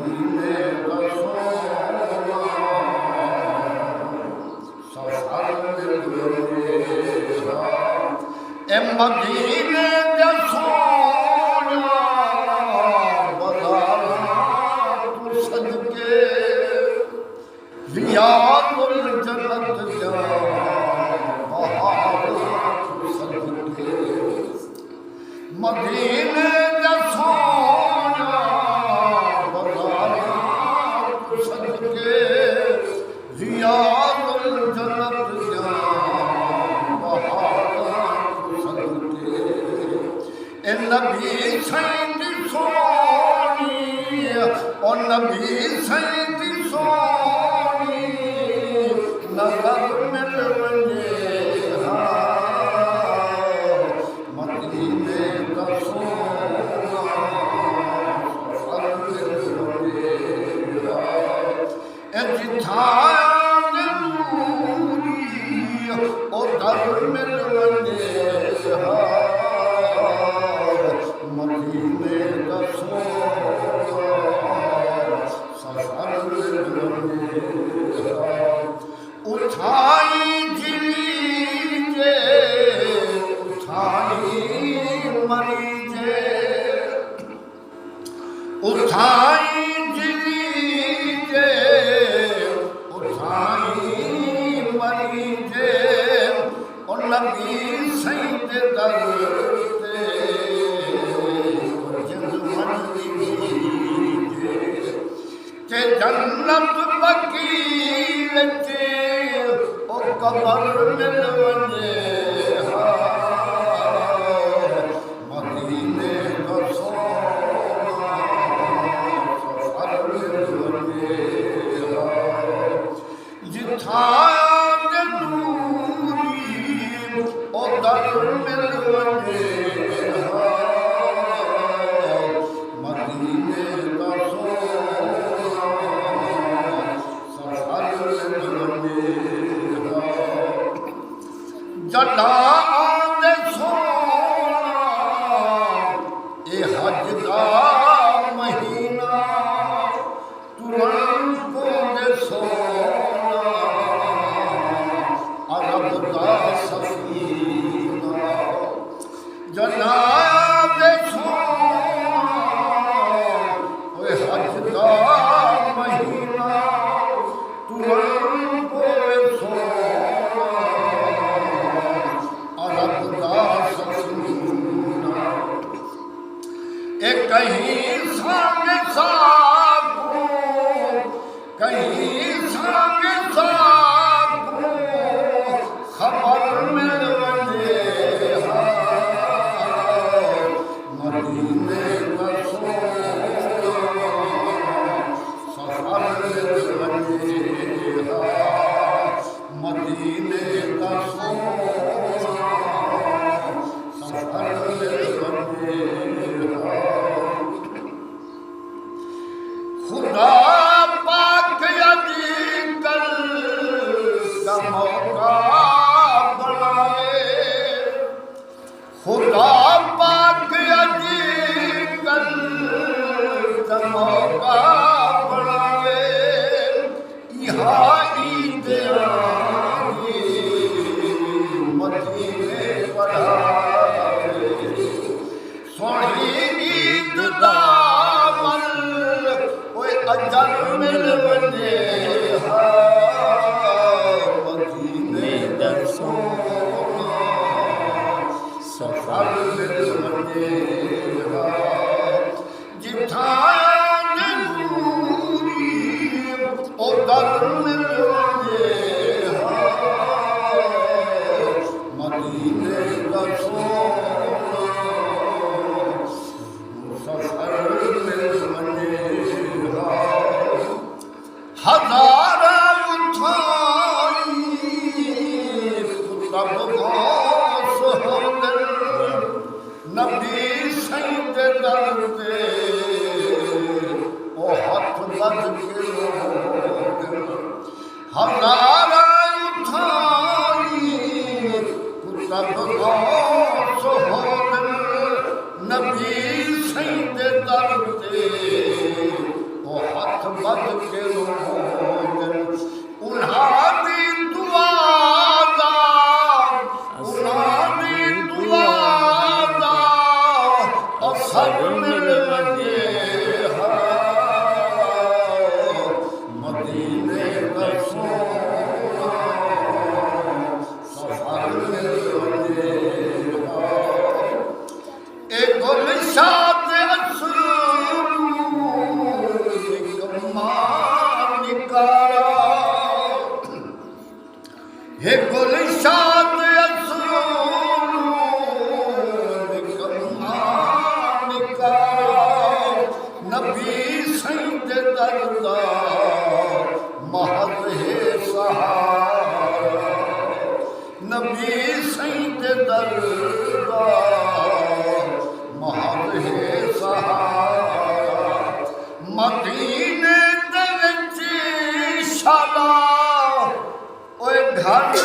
मदीने का सोना सफर मेरा ए मदीने का सोना बदाना तू सदके रियादुल जन्नत जा मदीने का सोना बदाना तू सदके रियादुल जन्नत जा बहाना तू सदके ए नबी सैयद सोनी ओ नबी सैयद सोनी नजर मिल वञे मदीने का सोना सफर मिल वञे ए जिथां नूरी ओ दर मिल वञे मदीने का सोना सफर मिल वञे उठाई जिलीजे उठाई मरीजे उठाई जिलीजे उठाई मरीजे और नबी सैयद दरते के जन्नत बकील के ओ कबर मिल वञे मदीने का सोना सफर मिल वञे जिथां नूरी ओ दर मिल वञे मदीने का सोना सफर मिल वञे जॾहिं सोना ए हज का महीना तुरंत पोंदे सोना अरब का सफीना जनाब सोना ए हज का महीना तुरंत पोंदे सोना अरब का सफीना ए कहीं संग सागो कहीं संग सागो खबर मिल वञे मदीने का सोना सफर मिल वञे मदीने का सोना सफर मिल वञे खुदा पाक अजीकल का मौका बनाए खुदा पाक अजीकल का मौका बनाए यहाँ ईद आई मदीने पढ़ाए सोनी ईद दामन अजर मिल वञे मदीने का सोना सफर मिल वञे जिथां नूरी ओ दर मिल वञे मदीने का सोना सफर मिल वञे हजार उठाई तब घोष होंदर नबी सैयद दरते ओ हाथ बज के हजार उठाई तब घोष होंदर नबी सैयद दरते ओ हे गुलशाद नबी सईद दरदा महल है सहारा नबी सईद दरदा महल है सहारा मदीने दे विच शाला ओए घर